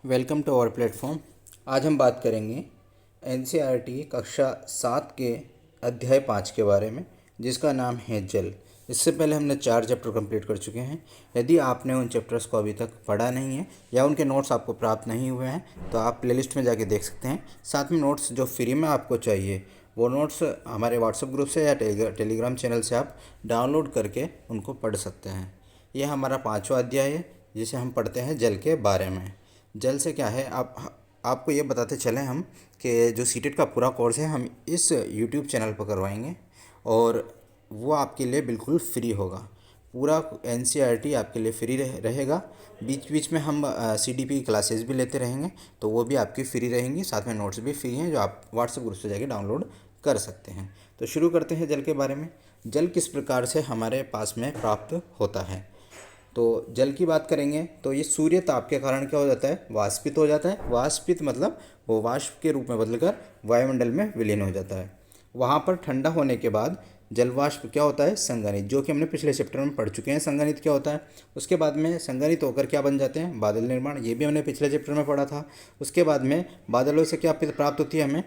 Welcome to our platform. आज हम बात करेंगे एनसीईआरटी कक्षा 7 के अध्याय 5 के बारे में, जिसका नाम है जल। इससे पहले हमने 4 चैप्टर कंप्लीट कर चुके हैं। यदि आपने उन चैप्टर्स को अभी तक पढ़ा नहीं है या उनके नोट्स आपको प्राप्त नहीं हुए हैं तो आप प्लेलिस्ट में जाके देख सकते हैं। साथ में नोट्स जो फ्री में आपको चाहिए वो नोट्स हमारे व्हाट्सएप ग्रुप से या टेलीग्राम चैनल से आप डाउनलोड करके उनको पढ़ सकते हैं। यह हमारा 5वां अध्याय है, जिसे हम पढ़ते हैं जल के बारे में। जल से क्या है, आपको ये बताते चलें हम कि जो सीटेट का पूरा कोर्स है हम इस यूट्यूब चैनल पर करवाएंगे और वो आपके लिए बिल्कुल फ्री होगा। पूरा एनसीईआरटी आपके लिए फ्री रहेगा। बीच बीच में हम सीडीपी क्लासेस भी लेते रहेंगे, तो वो भी आपकी फ्री रहेंगी। साथ में नोट्स भी फ्री हैं जो आप व्हाट्सएप ग्रुप से जाके डाउनलोड कर सकते हैं। तो शुरू करते हैं जल के बारे में। जल किस प्रकार से हमारे पास में प्राप्त होता है। तो जल की बात करेंगे तो ये सूर्य ताप के कारण क्या हो जाता है, वाष्पित हो जाता है। वाष्पित मतलब वो वाष्प के रूप में बदलकर वायुमंडल में विलीन हो जाता है। वहाँ पर ठंडा होने के बाद जल वाष्प क्या होता है, संघनित, जो कि हमने पिछले चैप्टर में पढ़ चुके हैं। संघनित क्या होता है, उसके बाद में संघनित होकर क्या बन जाते हैं, बादल निर्माण। ये भी हमने पिछले चैप्टर में पढ़ा था। उसके बाद में बादलों से क्या प्राप्त होती है, हमें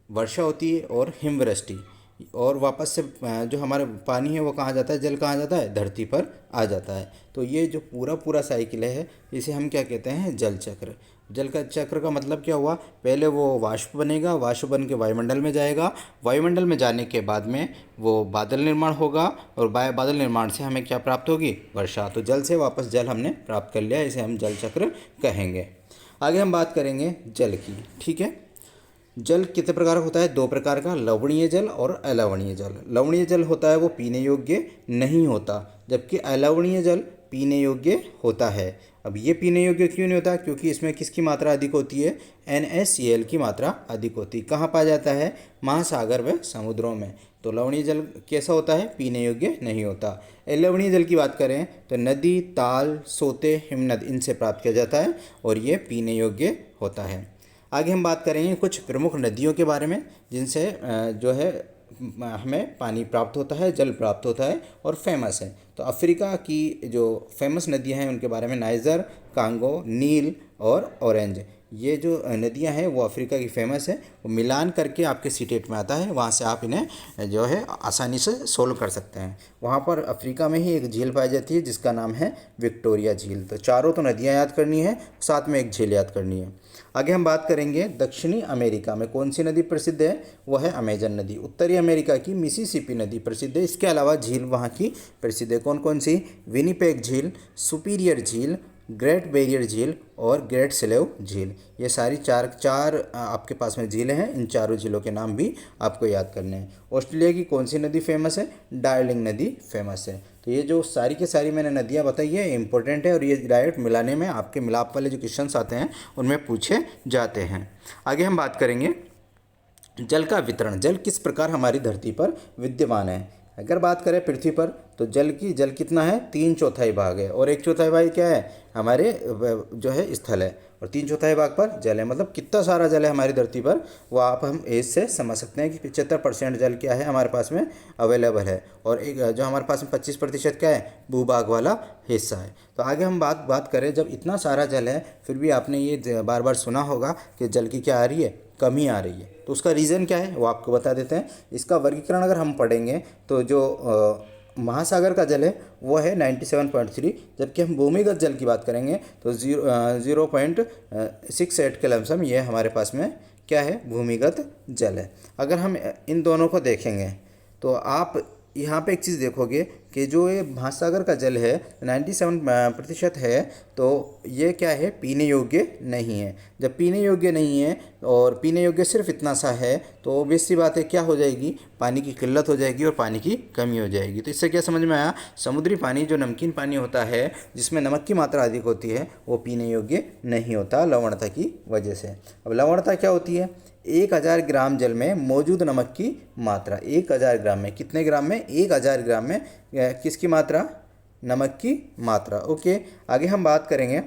वर्षा होती है और हिमवृष्टि। और वापस से जो हमारा पानी है वो कहाँ जाता है, जल कहाँ जाता है, धरती पर आ जाता है। तो ये जो पूरा साइकिल है इसे हम क्या कहते हैं, जल चक्र। जल का चक्र का मतलब क्या हुआ, पहले वो वाष्प बनेगा, वाष्प बन के वायुमंडल में जाएगा, वायुमंडल में जाने के बाद में वो बादल निर्माण होगा और बादल निर्माण से हमें क्या प्राप्त होगी, वर्षा। तो जल से वापस जल हमने प्राप्त कर लिया, इसे हम जल चक्र कहेंगे। आगे हम बात करेंगे जल की। ठीक है, जल कितने प्रकार का होता है, 2 प्रकार का, लवणीय जल और अलवणीय जल। लवणीय जल होता है वो पीने योग्य नहीं होता, जबकि अलवणीय जल पीने योग्य होता है। अब ये पीने योग्य क्यों नहीं होता, क्योंकि इसमें किसकी मात्रा अधिक होती है, NaCl की मात्रा अधिक होती है। कहाँ पाया जाता है, महासागर व समुद्रों में। तो लवणीय जल कैसा होता है, पीने योग्य नहीं होता। अलवणीय जल की बात करें तो नदी, ताल, सोते, हिमनद इनसे प्राप्त किया जाता है और ये पीने योग्य होता है। आगे हम बात करेंगे कुछ प्रमुख नदियों के बारे में, जिनसे जो है हमें पानी प्राप्त होता है, जल प्राप्त होता है और फेमस है। तो अफ्रीका की जो फेमस नदियां हैं उनके बारे में नाइजर, कांगो, नील और ऑरेंज, ये जो नदियां हैं वो अफ्रीका की फेमस है। वो मिलान करके आपके सीटेट में आता है, वहाँ से आप इन्हें जो है आसानी से सोल्व कर सकते हैं। वहाँ पर अफ्रीका में ही एक झील पाई जाती है जिसका नाम है विक्टोरिया झील। तो चारों तो नदियाँ याद करनी है, साथ में एक झील याद करनी है। आगे हम बात करेंगे दक्षिणी अमेरिका में कौन सी नदी प्रसिद्ध है, वह है अमेजन नदी। उत्तरी अमेरिका की मिसिसिपी नदी प्रसिद्ध है। इसके अलावा झील वहाँ की प्रसिद्ध है, कौन कौन सी, विनिपेग झील, सुपीरियर झील, ग्रेट बैरियर झील और ग्रेट स्लेव झील। ये सारी चार आपके पास में झीलें हैं। इन चारों झीलों के नाम भी आपको याद करने हैं। ऑस्ट्रेलिया की कौन सी नदी फेमस है, डार्लिंग नदी फेमस है। तो ये जो सारी की सारी मैंने नदियाँ बताई है इंपॉर्टेंट है और ये डायरेक्ट मिलाने में आपके मिलाप वाले जो क्वेश्चन आते हैं उनमें पूछे जाते हैं। आगे हम बात करेंगे जल का वितरण। जल किस प्रकार हमारी धरती पर विद्यमान है। अगर बात करें पृथ्वी पर तो जल कितना है, 3/4 भाग है और 1/4 भाग क्या है, हमारे जो है स्थल है और 3/4 भाग पर जल है। मतलब कितना सारा जल है हमारी धरती पर, वो आप हम एज से समझ सकते हैं कि 75% जल क्या है हमारे पास में अवेलेबल है और एक जो हमारे पास में 25% क्या है, भूभाग वाला हिस्सा है। तो आगे हम बात करें, जब इतना सारा जल है फिर भी आपने ये बार बार सुना होगा कि जल की क्या आ रही है, कमी आ रही है। तो उसका रीज़न क्या है वो आपको बता देते हैं। इसका वर्गीकरण अगर हम पढ़ेंगे तो जो महासागर का जल है वो है 97.3, जबकि हम भूमिगत जल की बात करेंगे तो 0.68 के लमसम ये हमारे पास में क्या है, भूमिगत जल है। अगर हम इन दोनों को देखेंगे तो आप यहाँ पे एक चीज़ देखोगे कि जो ये महासागर का जल है 97% है, तो ये क्या है, पीने योग्य नहीं है। जब पीने योग्य नहीं है और पीने योग्य सिर्फ इतना सा है तो ऑब्वियस सी बात है क्या हो जाएगी, पानी की किल्लत हो जाएगी और पानी की कमी हो जाएगी। तो इससे क्या समझ में आया, समुद्री पानी जो नमकीन पानी होता है जिसमें नमक की मात्रा अधिक होती है वो पीने योग्य नहीं होता लवणता की वजह से। अब लवणता क्या होती है, 1000 ग्राम जल में मौजूद नमक की मात्रा, 1000 ग्राम में, कितने ग्राम में, 1000 ग्राम में किसकी मात्रा, नमक की मात्रा। ओके, आगे हम बात करेंगे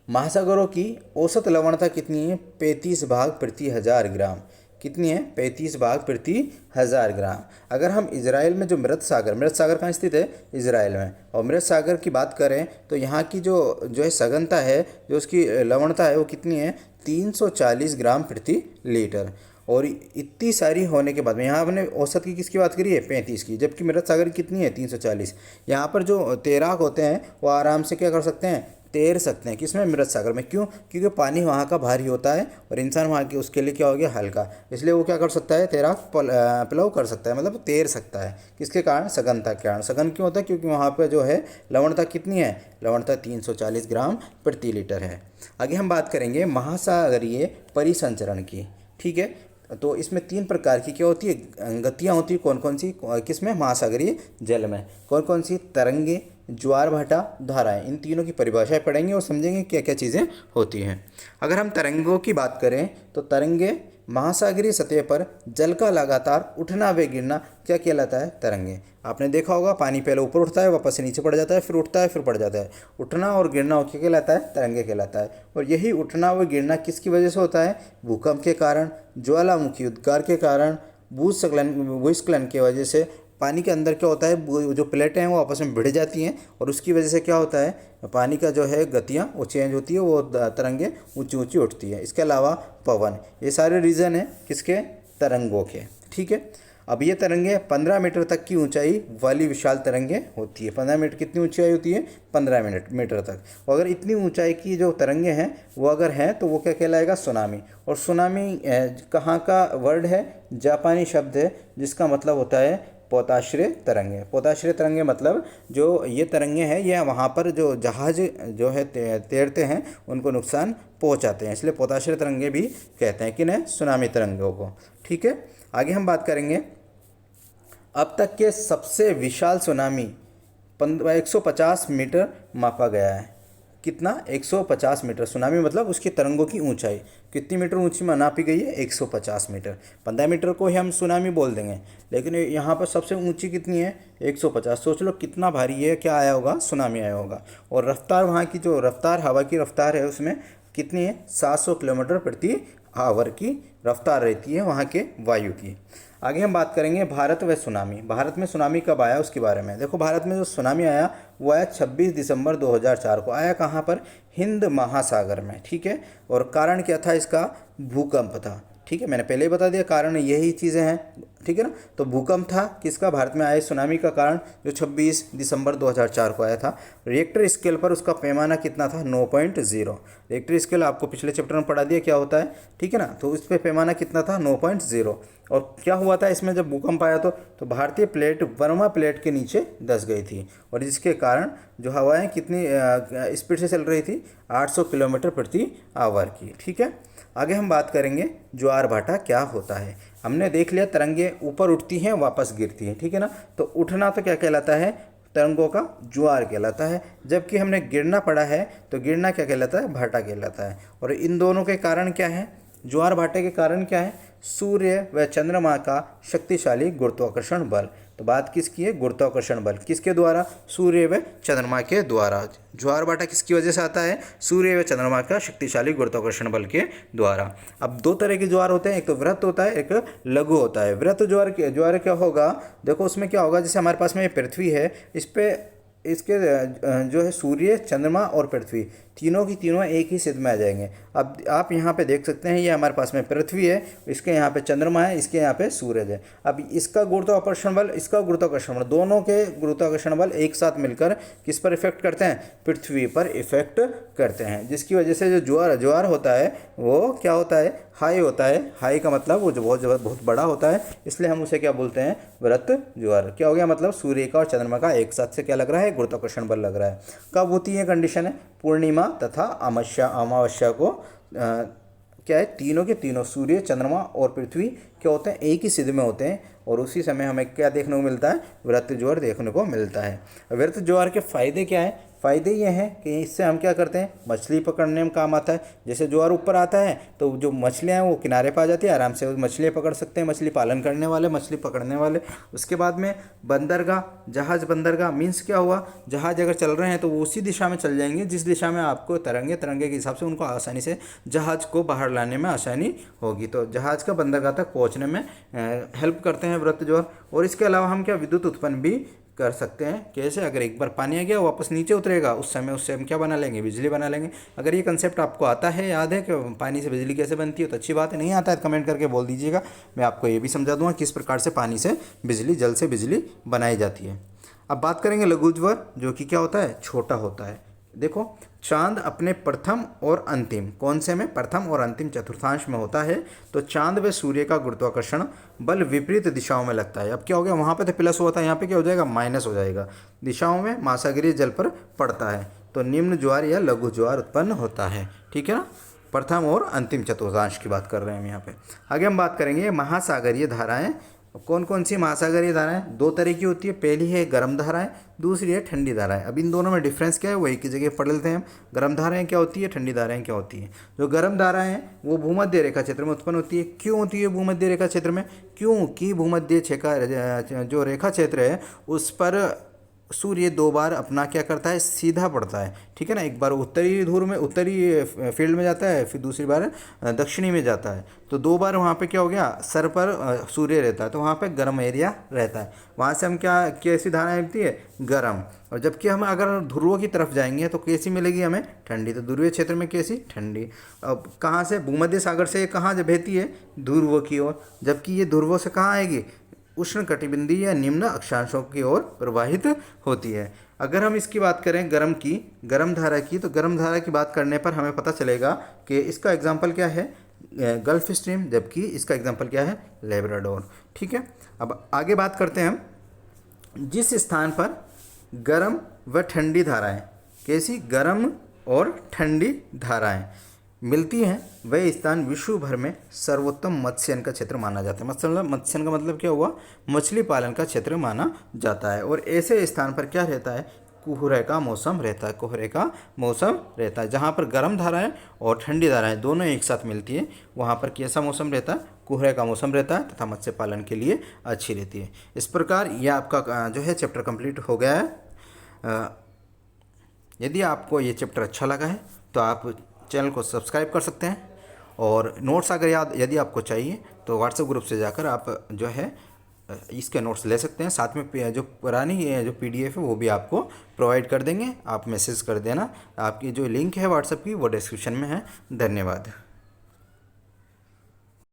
महासागरों की औसत लवणता कितनी है, 35 भाग प्रति 1000 ग्राम। कितनी है? 35 भाग प्रति 1000 ग्राम। अगर हम इजराइल में जो मृत सागर कहाँ स्थित है? इजराइल में। और मृत सागर की बात करें तो यहाँ की जो है सघनता है, जो उसकी लवणता है वो कितनी है? 340 ग्राम प्रति लीटर। और इतनी सारी होने के बाद में यहाँ हमने औसत की किसकी बात करी है? 35 की, जबकि मृत सागर कितनी है? 340। यहाँ पर जो तैराक होते हैं वो आराम से क्या कर सकते हैं? तैर सकते हैं। किसमें? मृत सागर में। क्यों? क्योंकि पानी वहाँ का भारी होता है और इंसान वहाँ के उसके लिए क्या हो गया? हल्का। इसलिए वो क्या कर सकता है? तैराक प्लव कर सकता है, मतलब तैर सकता है। किसके कारण? सघनता के कारण। सघन क्यों होता है? क्योंकि वहाँ पे जो है लवणता कितनी है? लवणता 340 ग्राम प्रति लीटर है। आगे हम बात करेंगे महासागरीय परिसंचरण की। ठीक है, तो इसमें 3 प्रकार की क्या होती है? गतियाँ होती है। कौन कौन सी? किसमें? महासागरीय जल में। कौन कौन सी? तरंगे, ज्वार भाटा, धाराएं। इन तीनों की परिभाषाएं पढ़ेंगे और समझेंगे क्या क्या चीज़ें होती हैं। अगर हम तरंगों की बात करें तो तरंगे महासागरीय सतह पर जल का लगातार उठना व गिरना क्या कहलाता है? तरंगे। आपने देखा होगा पानी पहले ऊपर उठता है, वापस से नीचे पड़ जाता है, फिर उठता है, फिर पड़ जाता है। उठना और गिरना क्या कहलाता है? तरंगे कहलाता है। और यही उठना व गिरना किसकी वजह से होता है? भूकंप के कारण, ज्वालामुखी उद्गार के कारण, भूस्खलन की वजह से। पानी के अंदर क्या होता है? जो प्लेटें हैं वो आपस में भिड़ जाती हैं और उसकी वजह से क्या होता है? पानी का जो है गतियाँ वो चेंज होती है, वो तरंगे ऊंची ऊंची उठती है। इसके अलावा पवन, ये सारे रीज़न हैं किसके? तरंगों के। ठीक है, अब ये तरंगे 15 मीटर तक की ऊंचाई वाली विशाल तरंगे होती है। 15 मीटर कितनी ऊंचाई होती है? 15 मीटर तक। और अगर इतनी ऊंचाई की जो तरंगे हैं वो अगर हैं तो वो क्या कहलाएगा? सुनामी। और सुनामी कहाँ का वर्ड है? जापानी शब्द है, जिसका मतलब होता है पोताश्रय तरंगे। पोताश्रय तरंगे मतलब जो ये तरंगे हैं ये वहाँ पर जो जहाज जो है तैरते हैं उनको नुकसान पहुँचाते हैं, इसलिए पोताश्रय तरंगे भी कहते हैं किन्हें? सुनामी तरंगों को। ठीक है, आगे हम बात करेंगे अब तक के सबसे विशाल सुनामी 150 मीटर मापा गया है। कितना? 150 मीटर। सुनामी मतलब उसकी तरंगों की ऊंचाई कितनी मीटर ऊंची नापी गई है? 150 मीटर। 15 मीटर को ही हम सुनामी बोल देंगे, लेकिन यहाँ पर सबसे ऊंची कितनी है? 150। सोच लो कितना भारी है, क्या आया होगा? सुनामी आया होगा। और रफ्तार, वहाँ की जो रफ्तार, हवा की रफ्तार है उसमें कितनी है? 700 किलोमीटर प्रति आवर की रफ्तार रहती है वहाँ के वायु की। आगे हम बात करेंगे भारत व सुनामी। भारत में सुनामी कब आया उसके बारे में। देखो, भारत में जो सुनामी आया वो आया 26 दिसंबर 2004 को। आया कहाँ पर? हिंद महासागर में। ठीक है, और कारण क्या था इसका? भूकंप था। ठीक है, मैंने पहले ही बता दिया कारण यही चीज़ें हैं। ठीक है ना, तो भूकंप था किसका? भारत में आए सुनामी का कारण, जो 26 दिसंबर 2004 को आया था। रिएक्टर स्केल पर उसका पैमाना कितना था? 9.0। रिएक्टर स्केल आपको पिछले चैप्टर में पढ़ा दिया क्या होता है। ठीक है ना, तो उस पर पैमाना कितना था? 9.0। और क्या हुआ था इसमें जब भूकंप आया तो भारतीय प्लेट बर्मा प्लेट के नीचे धंस गई थी, और जिसके कारण जो हवाएं कितनी स्पीड से चल रही थी? 800 किलोमीटर प्रति आवर की। ठीक है, आगे हम बात करेंगे ज्वार भाटा क्या होता है। हमने देख लिया तरंगे ऊपर उठती हैं वापस गिरती हैं। ठीक है ना, तो उठना तो क्या कहलाता है? तरंगों का ज्वार कहलाता है। जबकि हमने गिरना पढ़ा है तो गिरना क्या कहलाता है? भाटा कहलाता है। और इन दोनों के कारण क्या है? ज्वार भाटे के कारण क्या है? सूर्य व चंद्रमा का शक्तिशाली गुरुत्वाकर्षण बल। तो बात किसकी है? गुरुत्वाकर्षण बल। किसके द्वारा? सूर्य व चंद्रमा के द्वारा। ज्वार भाटा किसकी वजह से आता है? सूर्य व चंद्रमा का शक्तिशाली गुरुत्वाकर्षण बल के द्वारा। अब 2 तरह के ज्वार होते हैं, एक तो वृत्त होता है, एक लघु होता है। वृत्त ज्वार क्या होगा? देखो उसमें क्या होगा, जैसे हमारे पास में ये पृथ्वी है, इस पे इसके जो है सूर्य, चंद्रमा और पृथ्वी तीनों की तीनों एक ही सिद्ध में आ जाएंगे। अब आप यहाँ पे देख सकते हैं ये हमारे पास में पृथ्वी है, इसके यहाँ पे चंद्रमा है, इसके यहाँ पे सूरज है। अब इसका गुरुत्वाकर्षण बल, इसका गुरुत्वाकर्षण बल, दोनों के गुरुत्वाकर्षण बल एक साथ मिलकर किस पर इफेक्ट करते हैं? पृथ्वी पर इफेक्ट करते हैं, जिसकी वजह से जो ज्वार होता है वो क्या होता है? हाई होता है। हाई का मतलब वो जो बहुत बड़ा होता है, इसलिए हम उसे क्या बोलते हैं? वृत्त ज्वार। क्या हो गया? मतलब सूर्य का और चंद्रमा का एक साथ से क्या लग रहा है? गुरुत्वाकर्षण बल लग रहा है। कब होती है कंडीशन है? पूर्णिमा तथा अमावस्या को क्या है? तीनों के तीनों सूर्य, चंद्रमा और पृथ्वी क्या होते हैं? एक ही सिद्ध में होते हैं, और उसी समय हमें क्या देखने को मिलता है? वृत्त ज्वार देखने को मिलता है। वृत्त ज्वार के फायदे क्या है? फ़ायदे ये हैं कि इससे हम क्या करते हैं, मछली पकड़ने में काम आता है। जैसे ज्वार ऊपर आता है तो जो मछलियाँ हैं वो किनारे पे आ जाती है, आराम से मछलियाँ पकड़ सकते हैं मछली पालन करने वाले, मछली पकड़ने वाले। उसके बाद में बंदरगाह, जहाज़ बंदरगाह मीन्स क्या हुआ, जहाज़ अगर चल रहे हैं तो वो उसी दिशा में चल जाएंगे जिस दिशा में आपको तरंगे के हिसाब से उनको आसानी से जहाज़ को बाहर लाने में आसानी होगी। तो जहाज़ का बंदरगाह तक पहुँचने में हेल्प करते हैं वृत्त ज्वार। और इसके अलावा हम क्या विद्युत उत्पन्न भी कर सकते हैं। कैसे, अगर एक बार पानी आ गया वापस नीचे उतरेगा उस समय उससे हम क्या बना लेंगे, बिजली बना लेंगे। अगर ये कंसेप्ट आपको आता है, याद है कि पानी से बिजली कैसे बनती है, तो अच्छी बात है। नहीं आता है तो कमेंट करके बोल दीजिएगा, मैं आपको ये भी समझा दूंगा किस प्रकार से पानी से बिजली, जल से बिजली बनाई जाती है। अब बात करेंगे लघु ज्वर, जो कि क्या होता है, छोटा होता है। देखो, चांद अपने प्रथम और अंतिम, कौन से में, प्रथम और अंतिम चतुर्थांश में होता है तो चांद व सूर्य का गुरुत्वाकर्षण बल विपरीत दिशाओं में लगता है। अब क्या हो गया, वहाँ पे तो प्लस हुआ था, यहाँ पे क्या हो जाएगा, माइनस हो जाएगा। दिशाओं में महासागरीय जल पर पड़ता है तो निम्न ज्वार या लघु ज्वार उत्पन्न होता है। ठीक है ना, प्रथम और अंतिम चतुर्थांश की बात कर रहे हैं हम यहाँ पे। आगे हम बात करेंगे महासागरीय धाराएं। कौन कौन सी महासागरीय धाराएं, दो तरह की होती है। पहली है गर्म धाराएं, दूसरी है ठंडी धाराएं। अब इन दोनों में डिफरेंस क्या है वो एक ही जगह पढ़ लेते हैं हम। गर्म धाराएं क्या होती है, ठंडी धाराएं क्या होती है। जो गर्म धाराएं हैं वो भूमध्य रेखा क्षेत्र में उत्पन्न होती है। क्यों होती है भूमध्य रेखा क्षेत्र में, क्योंकि भूमध्य जो रेखा क्षेत्र है उस पर सूर्य दो बार अपना क्या करता है, सीधा पड़ता है। ठीक है ना, एक बार उत्तरी ध्रुव में, उत्तरी फील्ड में जाता है, फिर दूसरी बार दक्षिणी में जाता है। तो दो बार वहाँ पे क्या हो गया, सर पर सूर्य रहता है तो वहाँ पे गर्म एरिया रहता है। वहाँ से हम क्या, कैसी धाराएं मिलती है, गर्म। और जबकि हम अगर ध्रुवों की तरफ जाएंगे तो कैसी मिलेगी हमें, ठंडी। तो ध्रुवीय क्षेत्र में कैसी, ठंडी। अब कहाँ से, भूमध्य सागर से कहाँ जब बहती है, ध्रुव की ओर, जबकि ये ध्रुवों से कहाँ आएगी, उष्ण कटिबंधीय या निम्न अक्षांशों की ओर प्रवाहित होती है। अगर हम इसकी बात करें गर्म की, गर्म धारा की, तो गर्म धारा की बात करने पर हमें पता चलेगा कि इसका एग्जाम्पल क्या है, गल्फ स्ट्रीम, जबकि इसका एग्जाम्पल क्या है, लेब्राडोर। ठीक है, अब आगे बात करते हैं हम, जिस स्थान पर गर्म व ठंडी धाराएं, कैसी, गर्म और ठंडी धाराएं मिलती हैं, वह स्थान विश्व भर में सर्वोत्तम मत्स्यन का क्षेत्र माना जाता है। मतलब मत्स्यन का मतलब क्या हुआ, मछली पालन का क्षेत्र माना जाता है। और ऐसे स्थान पर क्या रहता है, कोहरे का मौसम रहता है, कोहरे का मौसम रहता है। जहाँ पर गर्म धाराएं और ठंडी धाराएं दोनों एक साथ मिलती है, वहाँ पर कैसा मौसम रहता है, कोहरे का मौसम रहता है तथा मत्स्य पालन के लिए अच्छी रहती है। इस प्रकार यह आपका जो है चैप्टर कंप्लीट हो गया है। यदि आपको ये चैप्टर अच्छा लगा है तो आप चैनल को सब्सक्राइब कर सकते हैं। और नोट्स अगर यदि आपको चाहिए तो व्हाट्सएप ग्रुप से जाकर आप जो है इसके नोट्स ले सकते हैं। साथ में जो पुरानी जो PDF है वो भी आपको प्रोवाइड कर देंगे, आप मैसेज कर देना। आपकी जो लिंक है व्हाट्सएप की वो डिस्क्रिप्शन में है। धन्यवाद।